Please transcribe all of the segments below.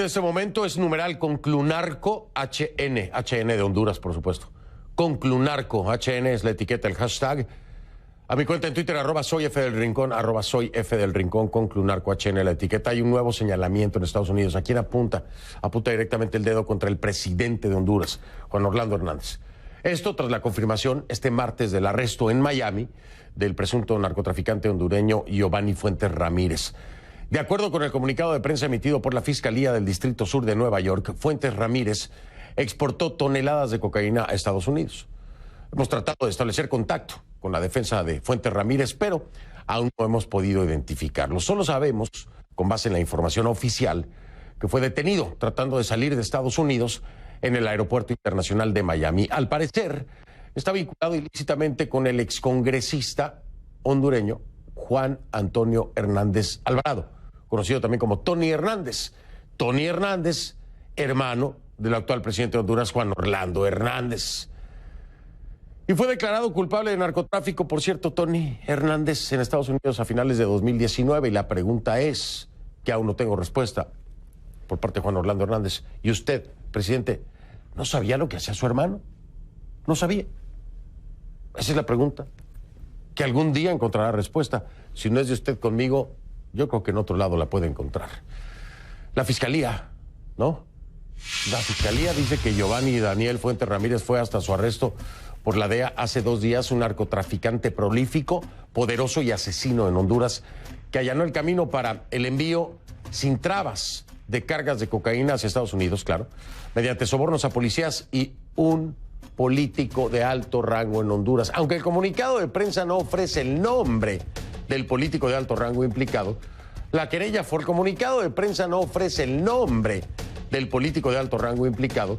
de este momento es numeral Conclunarco HN de Honduras, por supuesto. Conclunarco HN es la etiqueta, el hashtag. A mi cuenta en Twitter, @soyfdelrincón, @soyfdelrincón, Conclunarco HN la etiqueta. Hay un nuevo señalamiento en Estados Unidos. ¿A quién apunta? Apunta directamente el dedo contra el presidente de Honduras, Juan Orlando Hernández. Esto tras la confirmación este martes del arresto en Miami del presunto narcotraficante hondureño Giovanni Fuentes Ramírez. De acuerdo con el comunicado de prensa emitido por la Fiscalía del Distrito Sur de Nueva York, Fuentes Ramírez exportó toneladas de cocaína a Estados Unidos. Hemos tratado de establecer contacto con la defensa de Fuentes Ramírez, pero aún no hemos podido identificarlo. Solo sabemos, con base en la información oficial, que fue detenido tratando de salir de Estados Unidos en el Aeropuerto Internacional de Miami. Al parecer, está vinculado ilícitamente con el excongresista hondureño Juan Antonio Hernández Alvarado, conocido también como Tony Hernández. Tony Hernández, hermano del actual presidente de Honduras, Juan Orlando Hernández. Y fue declarado culpable de narcotráfico, por cierto, Tony Hernández, en Estados Unidos a finales de 2019. Y la pregunta es, que aún no tengo respuesta por parte de Juan Orlando Hernández. ¿Y usted, presidente, no sabía lo que hacía su hermano? ¿No sabía? Esa es la pregunta, que algún día encontrará respuesta. Si no es de usted conmigo, yo creo que en otro lado la puede encontrar. La Fiscalía, ¿no? La Fiscalía dice que Giovanni Daniel Fuentes Ramírez fue hasta su arresto por la DEA hace 2 días, un narcotraficante prolífico, poderoso y asesino en Honduras, que allanó el camino para el envío sin trabas de cargas de cocaína hacia Estados Unidos, claro, mediante sobornos a policías y un político de alto rango en Honduras. Aunque el comunicado de prensa no ofrece el nombre del político de alto rango implicado, la querella el comunicado de prensa no ofrece el nombre del político de alto rango implicado.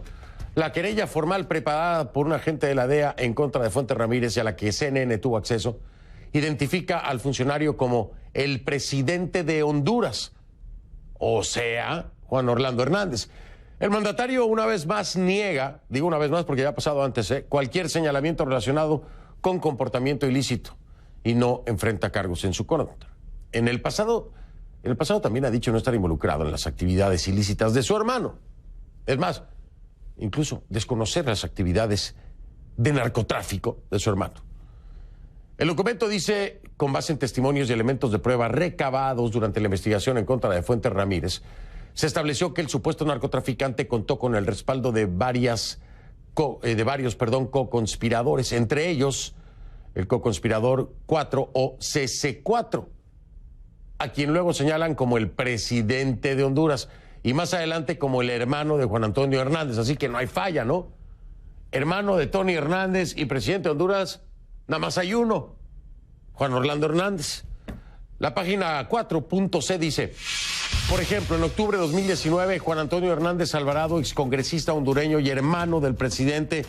La querella formal preparada por un agente de la DEA en contra de Fuentes Ramírez y a la que CNN tuvo acceso, identifica al funcionario como el presidente de Honduras, o sea, Juan Orlando Hernández. El mandatario una vez más niega, digo una vez más porque ya ha pasado antes, cualquier señalamiento relacionado con comportamiento ilícito y no enfrenta cargos en su contra. En el pasado también ha dicho no estar involucrado en las actividades ilícitas de su hermano. Es más, incluso desconocer las actividades de narcotráfico de su hermano. El documento dice, con base en testimonios y elementos de prueba recabados durante la investigación en contra de Fuentes Ramírez, se estableció que el supuesto narcotraficante contó con el respaldo de varios co-conspiradores, entre ellos el co-conspirador 4 o CC4, a quien luego señalan como el presidente de Honduras y más adelante como el hermano de Juan Antonio Hernández. Así que no hay falla, ¿no? Hermano de Tony Hernández y presidente de Honduras, nada más hay uno, Juan Orlando Hernández. La página 4.c dice, por ejemplo, en octubre de 2019, Juan Antonio Hernández Alvarado, excongresista hondureño y hermano del presidente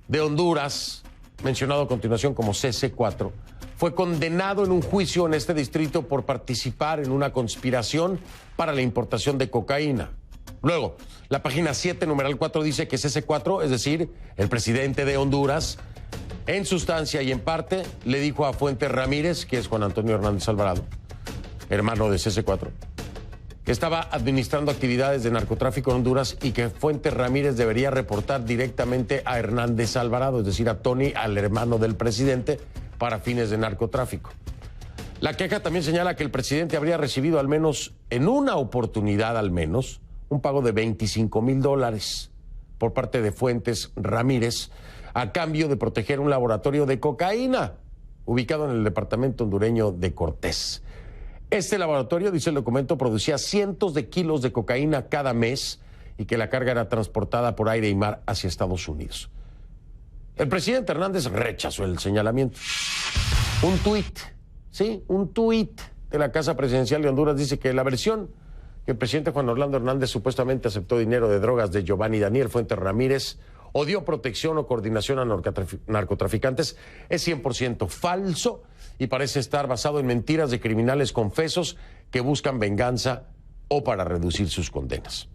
de Honduras, mencionado a continuación como CC4, fue condenado en un juicio en este distrito por participar en una conspiración para la importación de cocaína. Luego, la página 7, numeral 4, dice que CC4, es decir, el presidente de Honduras, en sustancia y en parte, le dijo a Fuentes Ramírez, que es Juan Antonio Hernández Alvarado, hermano de CC4, que estaba administrando actividades de narcotráfico en Honduras y que Fuentes Ramírez debería reportar directamente a Hernández Alvarado, es decir, a Tony, al hermano del presidente, para fines de narcotráfico. La queja también señala que el presidente habría recibido al menos, en una oportunidad al menos, un pago de $25,000 por parte de Fuentes Ramírez a cambio de proteger un laboratorio de cocaína ubicado en el departamento hondureño de Cortés. Este laboratorio, dice el documento, producía cientos de kilos de cocaína cada mes y que la carga era transportada por aire y mar hacia Estados Unidos. El presidente Hernández rechazó el señalamiento. Un tuit de la Casa Presidencial de Honduras dice que la versión que el presidente Juan Orlando Hernández supuestamente aceptó dinero de drogas de Giovanni Daniel Fuentes Ramírez o dio protección o coordinación a narcotraficantes es 100% falso y parece estar basado en mentiras de criminales confesos que buscan venganza o para reducir sus condenas.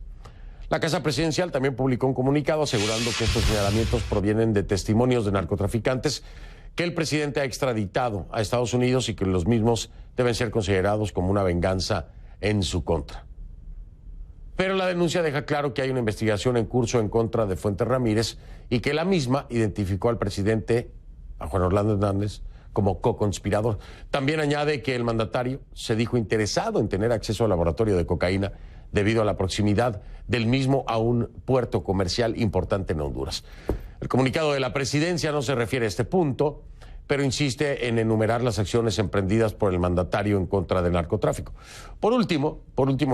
La Casa Presidencial también publicó un comunicado asegurando que estos señalamientos provienen de testimonios de narcotraficantes que el presidente ha extraditado a Estados Unidos y que los mismos deben ser considerados como una venganza en su contra. Pero la denuncia deja claro que hay una investigación en curso en contra de Fuentes Ramírez y que la misma identificó al presidente, a Juan Orlando Hernández, como co-conspirador. También añade que el mandatario se dijo interesado en tener acceso al laboratorio de cocaína debido a la proximidad del mismo a un puerto comercial importante en Honduras. El comunicado de la presidencia no se refiere a este punto, pero insiste en enumerar las acciones emprendidas por el mandatario en contra del narcotráfico. Por último,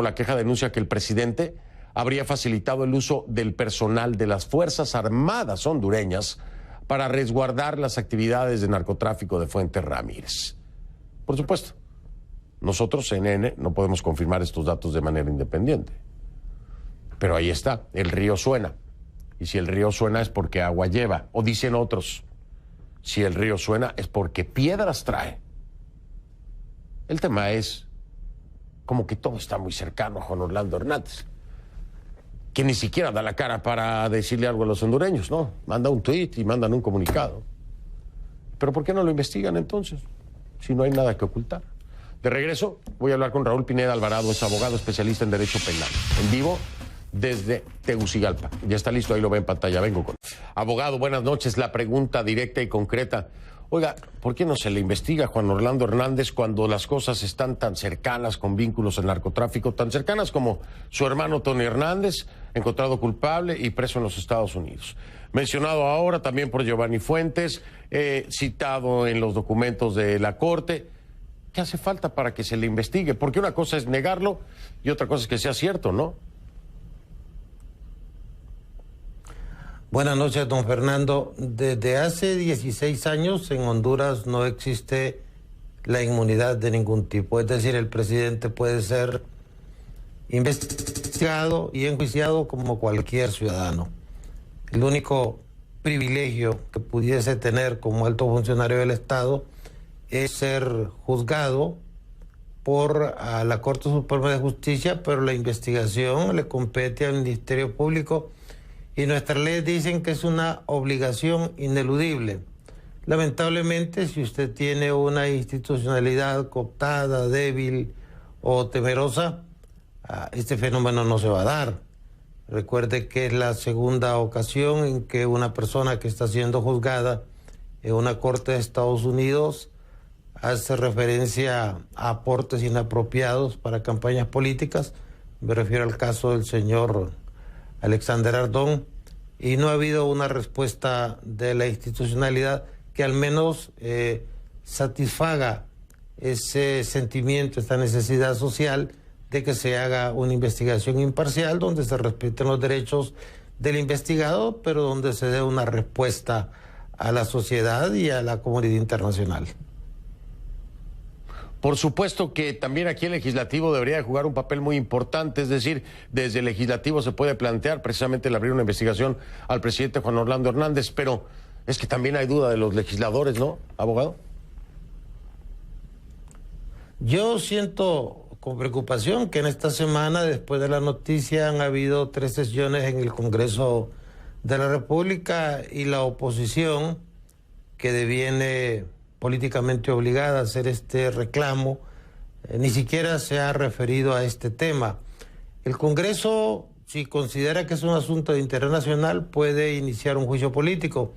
la queja denuncia que el presidente habría facilitado el uso del personal de las Fuerzas Armadas hondureñas para resguardar las actividades de narcotráfico de Fuentes Ramírez. Por supuesto, nosotros, CNN, no podemos confirmar estos datos de manera independiente. Pero ahí está, el río suena. Y si el río suena es porque agua lleva, o dicen otros, si el río suena es porque piedras trae. El tema es como que todo está muy cercano a Juan Orlando Hernández, que ni siquiera da la cara para decirle algo a los hondureños, ¿no? Manda un tuit y mandan un comunicado. ¿Pero por qué no lo investigan entonces, si no hay nada que ocultar? De regreso, voy a hablar con Raúl Pineda Alvarado, es abogado especialista en Derecho Penal, en vivo desde Tegucigalpa. Ya está listo, ahí lo ve en pantalla. Vengo con... Abogado, buenas noches. La pregunta directa y concreta. Oiga, ¿por qué no se le investiga a Juan Orlando Hernández cuando las cosas están tan cercanas con vínculos al narcotráfico, tan cercanas como su hermano Tony Hernández, encontrado culpable y preso en los Estados Unidos? Mencionado ahora también por Giovanni Fuentes, citado en los documentos de la Corte. ¿Qué hace falta para que se le investigue? Porque una cosa es negarlo y otra cosa es que sea cierto, ¿no? Buenas noches, don Fernando. Desde hace 16 años en Honduras no existe la inmunidad de ningún tipo. Es decir, el presidente puede ser investigado y enjuiciado como cualquier ciudadano. El único privilegio que pudiese tener como alto funcionario del Estado es ser juzgado por la Corte Suprema de Justicia, pero la investigación le compete al Ministerio Público y nuestras leyes dicen que es una obligación ineludible. Lamentablemente, si usted tiene una institucionalidad cooptada, débil o temerosa, este fenómeno no se va a dar. Recuerde que es la segunda ocasión en que una persona que está siendo juzgada en una corte de Estados Unidos hace referencia a aportes inapropiados para campañas políticas. Me refiero al caso del señor Alexander Ardón, y no ha habido una respuesta de la institucionalidad que al menos satisfaga ese sentimiento, esta necesidad social de que se haga una investigación imparcial donde se respeten los derechos del investigado, pero donde se dé una respuesta a la sociedad y a la comunidad internacional. Por supuesto que también aquí el legislativo debería de jugar un papel muy importante, es decir, desde el legislativo se puede plantear precisamente el abrir una investigación al presidente Juan Orlando Hernández, pero es que también hay duda de los legisladores, ¿no, abogado? Yo siento con preocupación que en esta semana, después de la noticia, han habido 3 sesiones en el Congreso de la República y la oposición, que deviene políticamente obligada a hacer este reclamo, ni siquiera se ha referido a este tema. El Congreso, si considera que es un asunto de interés nacional, puede iniciar un juicio político.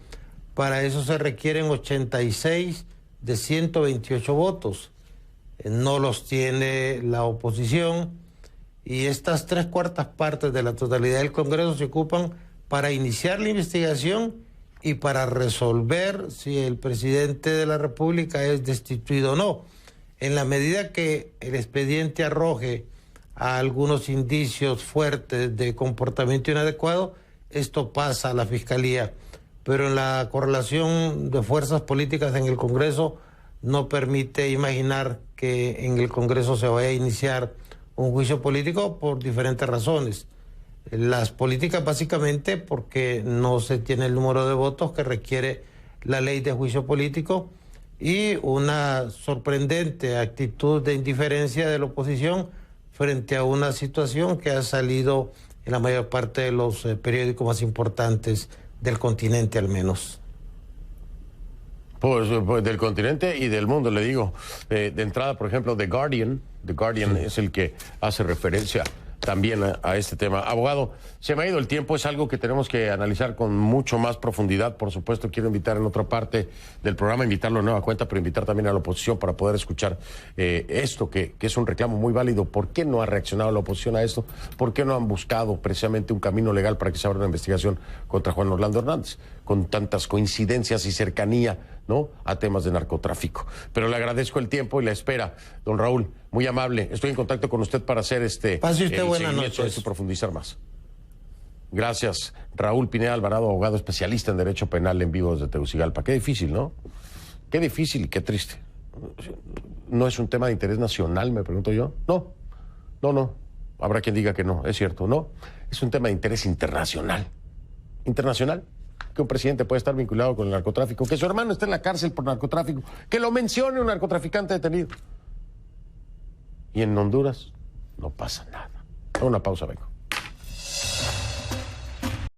Para eso se requieren 86 de 128 votos. No los tiene la oposición y estas 3/4 partes de la totalidad del Congreso se ocupan para iniciar la investigación y para resolver si el presidente de la República es destituido o no. En la medida que el expediente arroje a algunos indicios fuertes de comportamiento inadecuado, esto pasa a la Fiscalía. Pero en la correlación de fuerzas políticas en el Congreso no permite imaginar que en el Congreso se vaya a iniciar un juicio político por diferentes razones. Las políticas básicamente porque no se tiene el número de votos que requiere la ley de juicio político y una sorprendente actitud de indiferencia de la oposición frente a una situación que ha salido en la mayor parte de los periódicos más importantes del continente al menos. Pues del continente y del mundo, le digo. De entrada, por ejemplo, The Guardian es el que hace referencia también a este tema. Abogado, se me ha ido el tiempo, es algo que tenemos que analizar con mucho más profundidad. Por supuesto, quiero invitar en otra parte del programa, invitarlo a nueva cuenta, pero invitar también a la oposición para poder escuchar esto, que es un reclamo muy válido. ¿Por qué no ha reaccionado la oposición a esto? ¿Por qué no han buscado precisamente un camino legal para que se abra una investigación contra Juan Orlando Hernández, con tantas coincidencias y cercanía, ¿no?, a temas de narcotráfico? Pero le agradezco el tiempo y la espera, don Raúl, muy amable. Estoy en contacto con usted para hacer Pase usted buenas noches y profundizar más. Gracias. Raúl Pineda Alvarado, abogado especialista en Derecho Penal, en vivo desde Tegucigalpa. Qué difícil, ¿no? Qué difícil y qué triste. ¿No es un tema de interés nacional, me pregunto yo? No. Habrá quien diga que no, es cierto, no. Es un tema de interés internacional. ¿Internacional? Que un presidente puede estar vinculado con el narcotráfico, que su hermano esté en la cárcel por narcotráfico, que lo mencione un narcotraficante detenido. Y en Honduras no pasa nada. Una pausa, vengo.